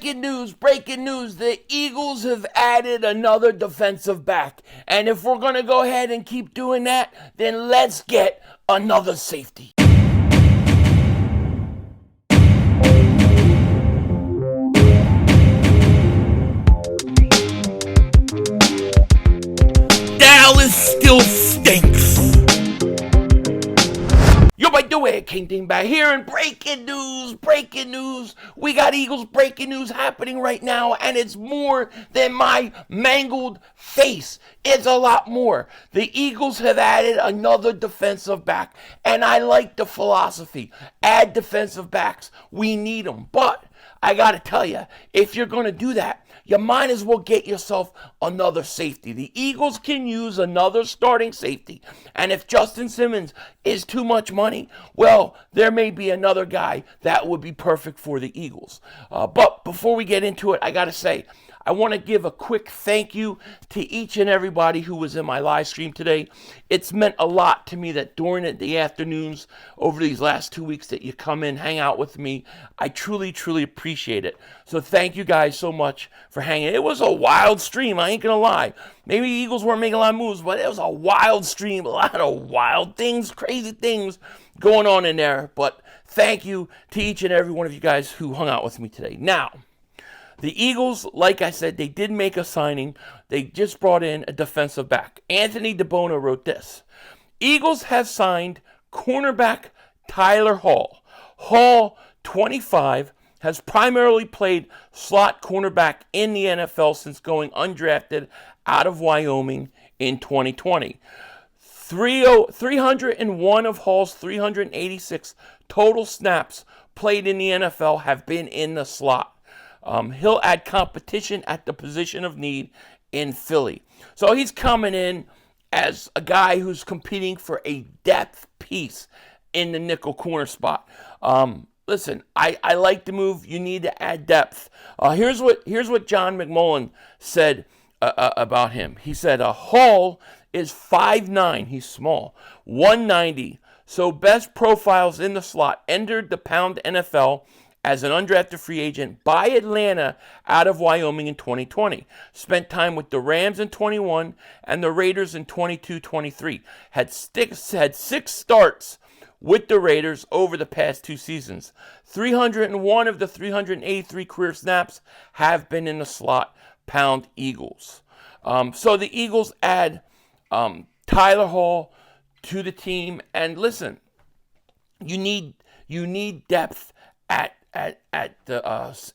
breaking news, breaking news. The Eagles have added another defensive back. And if we're going to go ahead and keep doing that, then let's get another safety. Dallas still stinks. Yo, by the way, King Dingbat here, and breaking news. We got Eagles breaking news happening right now, and it's more than my mangled face. It's a lot more. The Eagles have added another defensive back, and I like the philosophy. Add defensive backs. We need them. But I got to tell you, if you're going to do that, you might as well get yourself another safety. The Eagles can use another starting safety. And if Justin Simmons is too much money, well, there may be another guy that would be perfect for the Eagles. But before we get into it, I got to say, I want to give a quick thank you to each and everybody who was in my live stream today. It's meant a lot to me that during the afternoons over these last 2 weeks that you come in, hang out with me. I truly, truly appreciate it. So thank you guys so much for hanging. It was a wild stream, I ain't going to lie. Maybe the Eagles weren't making a lot of moves, but it was a wild stream, a lot of wild things, crazy things going on in there. But thank you to each and every one of you guys who hung out with me today. Now, the Eagles, like I said, they did make a signing. They just brought in a defensive back. Anthony DeBona wrote this. Eagles have signed cornerback Tyler Hall. Hall, 25, has primarily played slot cornerback in the NFL since going undrafted out of Wyoming in 2020. 301 of Hall's 386 total snaps played in the NFL have been in the slot. He'll add competition at the position of need in Philly. So he's coming in as a guy who's competing for a depth piece in the nickel corner spot. Listen, I like the move. You need to add depth. Here's what John McMullen said about him. He said, Hall is 5'9". He's small. 190. So best profiles in the slot. Entered the Pound NFL as an undrafted free agent by Atlanta out of Wyoming in 2020. Spent time with the Rams in 21 and the Raiders in 22-23. Had six starts with the Raiders over the past 2 seasons. 301 of the 383 career snaps have been in the slot. Pound Eagles. So the Eagles add Tyler Hall to the team. And listen, you need depth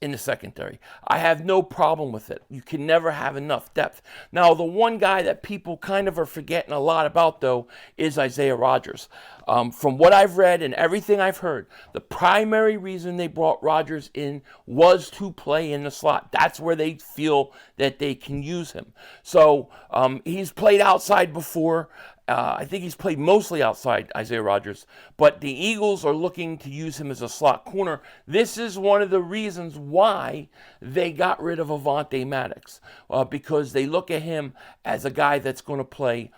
in the secondary. I have no problem with it. You can never have enough depth. Now, the one guy that people kind of are forgetting a lot about, though, is Isaiah Rodgers. From what I've read and everything I've heard, the primary reason they brought Rodgers in was to play in the slot. That's where they feel that they can use him. So he's played outside before. I think he's played mostly outside, Isaiah Rodgers, but the Eagles are looking to use him as a slot corner. This is one of the reasons why they got rid of Avonte Maddox, because they look at him as a guy that's going to play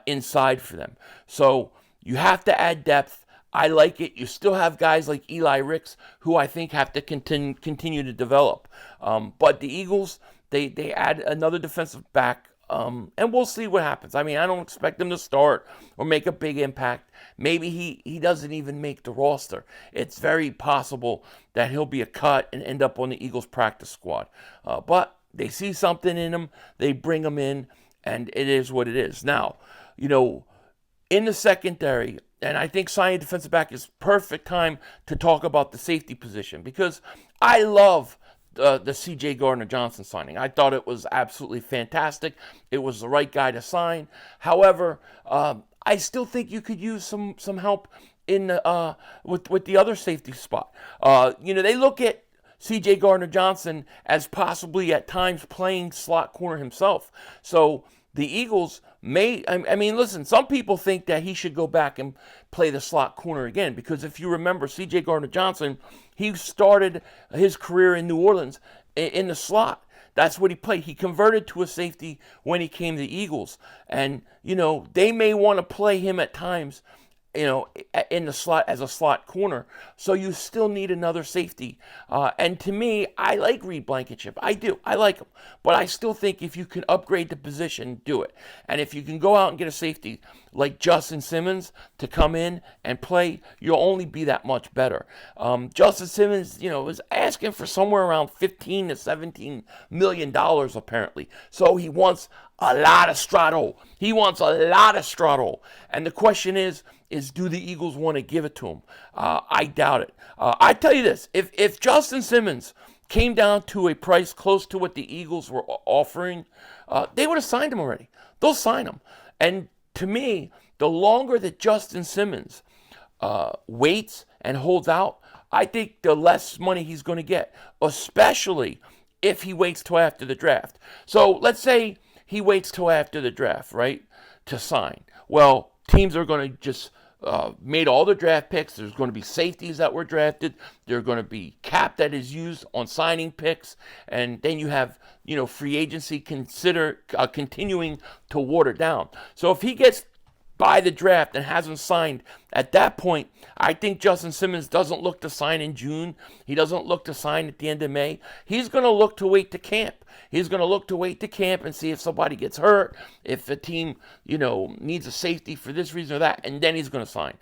inside for them. So you have to add depth. I like it. You still have guys like Eli Ricks, who I think have to continue to develop. But the Eagles, they add another defensive back. And we'll see what happens. I mean, I don't expect him to start or make a big impact. Maybe he doesn't even make the roster. It's very possible that he'll be a cut and end up on the Eagles practice squad. But they see something in him. They bring him in, and it is what it is. Now, in the secondary, and I think signing defensive back is perfect time to talk about the safety position, because I love the C.J. Gardner-Johnson signing. I thought it was absolutely fantastic. It was the right guy to sign. However, I still think you could use some help in with the other safety spot. They look at C.J. Gardner-Johnson as possibly at times playing slot corner himself. So the Eagles listen, some people think that he should go back and play the slot corner again, because if you remember, C.J. Gardner-Johnson, he started his career in New Orleans in the slot. That's what he played. He converted to a safety when he came to the Eagles. And, they may want to play him at times in the slot as a slot corner. So you still need another safety. And to me, I like Reed Blankenship. I do. I like him. But I still think if you can upgrade the position, do it. And if you can go out and get a safety like Justin Simmons to come in and play, you'll only be that much better. Justin Simmons, was asking for somewhere around $15 to $17 million apparently. So he wants a lot of straddle. He wants a lot of straddle. And the question is do the Eagles want to give it to him? I doubt it. I tell you this, if Justin Simmons came down to a price close to what the Eagles were offering, they would have signed him already. They'll sign him. And to me, the longer that Justin Simmons waits and holds out, I think the less money he's going to get, especially if he waits till after the draft. So let's say he waits till after the draft, right, to sign. Well, teams are going to just made all the draft picks. There's going to be safeties that were drafted. There's going to be cap that is used on signing picks. And then you have, free agency continuing to water down. So if he gets by the draft and hasn't signed at that point, I think Justin Simmons doesn't look to sign in June. He doesn't look to sign at the end of May. He's going to look to wait to camp. He's going to look to wait to camp and see if somebody gets hurt, if a team, needs a safety for this reason or that, and then he's going to sign.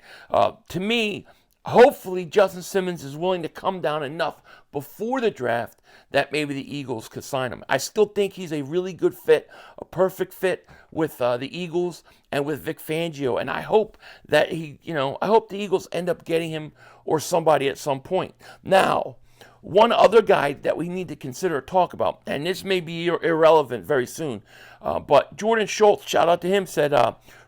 To me, hopefully Justin Simmons is willing to come down enough before the draft that maybe the Eagles could sign him. I still think he's a really good fit, a perfect fit with the Eagles and with Vic Fangio. And I hope that I hope the Eagles end up getting him or somebody at some point. Now, one other guy that we need to consider talk about, and this may be irrelevant very soon, but Jordan Schultz, shout out to him, said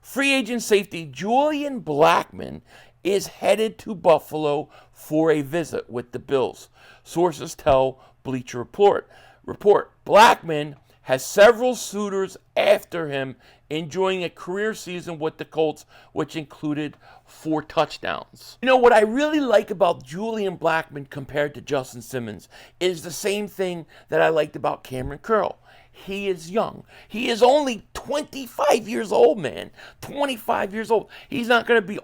free agent safety Julian Blackmon is headed to Buffalo for a visit with the Bills. Sources tell Bleacher Report. Blackmon has several suitors after him, enjoying a career season with the Colts, which included 4 touchdowns. What I really like about Julian Blackmon compared to Justin Simmons is the same thing that I liked about Cameron Curl. He is young. He is only 25 years old, man. 25 years old. He's not going to be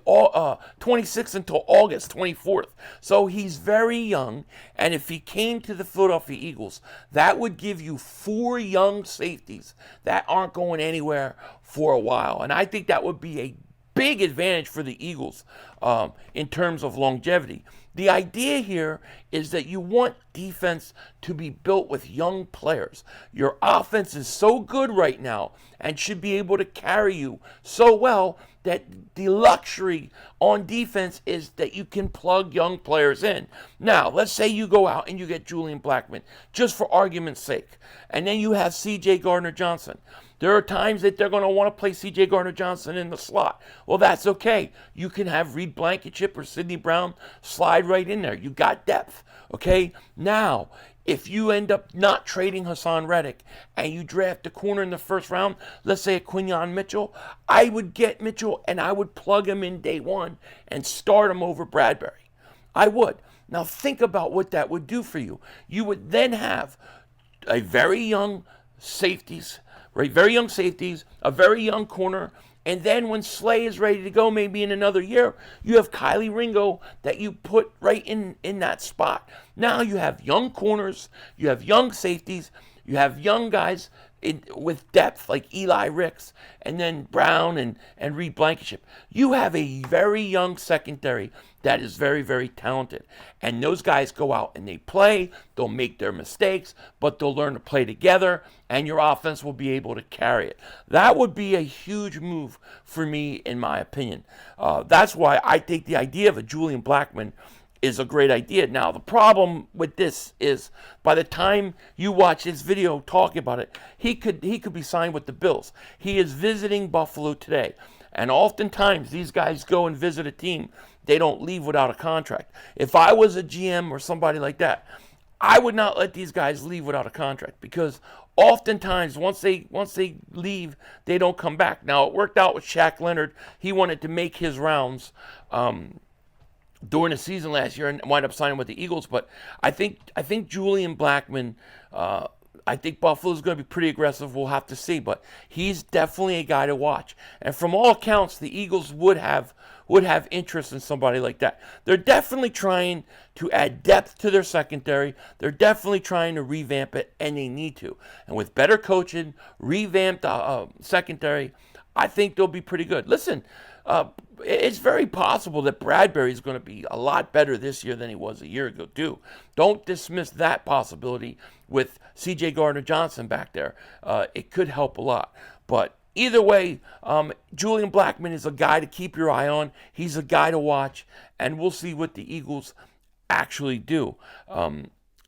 26 until August 24th. So he's very young. And if he came to the Philadelphia Eagles, that would give you 4 young safeties that aren't going anywhere for a while. And I think that would be a big advantage for the Eagles in terms of longevity. The idea here is that you want defense to be built with young players. Your offense is so good right now and should be able to carry you so well that the luxury on defense is that you can plug young players in. Now, let's say you go out and you get Julian Blackmon, just for argument's sake, and then you have C.J. Gardner-Johnson. There are times that they're going to want to play C.J. Gardner-Johnson in the slot. Well, that's okay. You can have Reed Blankenship or Sidney Brown slide right in there. You got depth, okay? Now, if you end up not trading Hassan Reddick and you draft a corner in the first round, let's say a Quinyon Mitchell, I would get Mitchell and I would plug him in day one and start him over Bradbury. I would. Now, think about what that would do for you. You would then have a very young safeties, right? Very young safeties, a very young corner, and then when Slay is ready to go, maybe in another year, you have Kylie Ringo that you put right in that spot. Now you have young corners, you have young safeties, you have young guys with depth like Eli Ricks, and then Brown and Reed Blankenship. You have a very young secondary that is very, very talented. And those guys go out and they play, they'll make their mistakes, but they'll learn to play together, and your offense will be able to carry it. That would be a huge move for me, in my opinion. That's why I think the idea of a Julian Blackmon is a great idea. Now, the problem with this is by the time you watch this video talking about it, he could be signed with the Bills. He is visiting Buffalo today. And oftentimes, these guys go and visit a team. They don't leave without a contract. If I was a GM or somebody like that, I would not let these guys leave without a contract, because oftentimes once they leave, they don't come back. Now, it worked out with Shaq Leonard. He wanted to make his rounds during the season last year and wind up signing with the Eagles. But I think Julian Blackmon, I think Buffalo's going to be pretty aggressive. We'll have to see. But he's definitely a guy to watch. And from all accounts, the Eagles would have would have interest in somebody like that. They're definitely trying to add depth to their secondary. They're definitely trying to revamp it, and they need to. And with better coaching, revamped secondary, I think they'll be pretty good. Listen, it's very possible that Bradbury is going to be a lot better this year than he was a year ago, too. Don't dismiss that possibility with C.J. Gardner-Johnson back there. It could help a lot. But either way, Julian Blackmon is a guy to keep your eye on. He's a guy to watch, and we'll see what the Eagles actually do.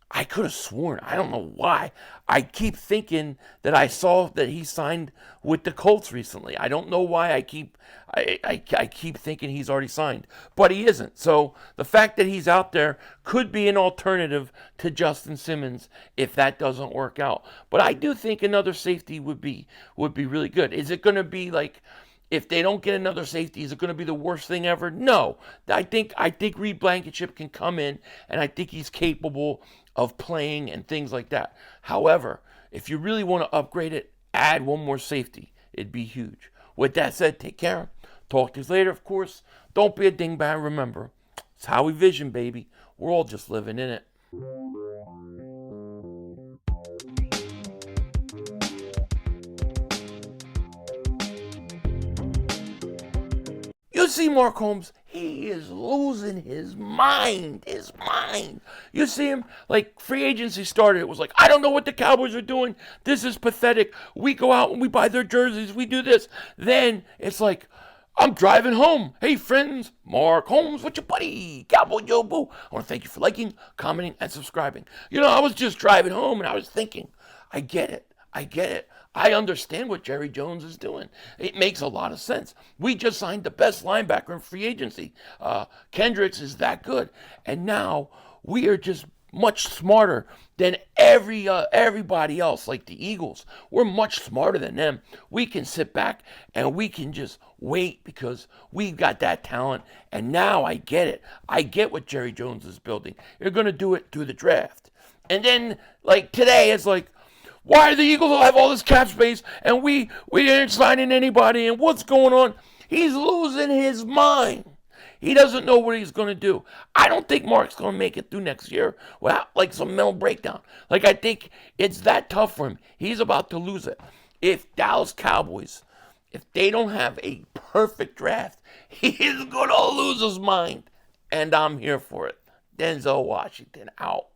I could have sworn, I don't know why, I keep thinking that I saw that he signed with the Colts recently. I don't know why I keep thinking he's already signed, but he isn't. So the fact that he's out there could be an alternative to Justin Simmons if that doesn't work out. But I do think another safety would be really good. Is it going to be like, if they don't get another safety, is it going to be the worst thing ever? No. I think Reed Blankenship can come in, and I think he's capable of playing and things like that. However, if you really want to upgrade it, add one more safety. It'd be huge. With that said, take care. Talk to you later, of course. Don't be a dingbat. Remember, it's how we vision, baby. We're all just living in it. You see Mark Holmes, he is losing his mind. You see him, like, free agency started, it was like, I don't know what the Cowboys are doing. This is pathetic. We go out and we buy their jerseys. We do this. Then it's like, I'm driving home. Hey, friends, Mark Holmes with your buddy, Cowboy Joe Boo. I want to thank you for liking, commenting, and subscribing. You know, I was just driving home and I was thinking, I get it. I understand what Jerry Jones is doing. It makes a lot of sense. We just signed the best linebacker in free agency. Kendricks is that good. And now we are just much smarter than everybody else, like the Eagles. We're much smarter than them. We can sit back and we can just wait because we've got that talent. And now I get it. I get what Jerry Jones is building. You're going to do it through the draft. And then, like, today, it's like, why do the Eagles have all this cap space and we ain't signing anybody and what's going on? He's losing his mind. He doesn't know what he's going to do. I don't think Mark's going to make it through next year without, like, some mental breakdown. Like, I think it's that tough for him. He's about to lose it. If Dallas Cowboys, if they don't have a perfect draft, he's going to lose his mind. And I'm here for it. Denzel Washington out.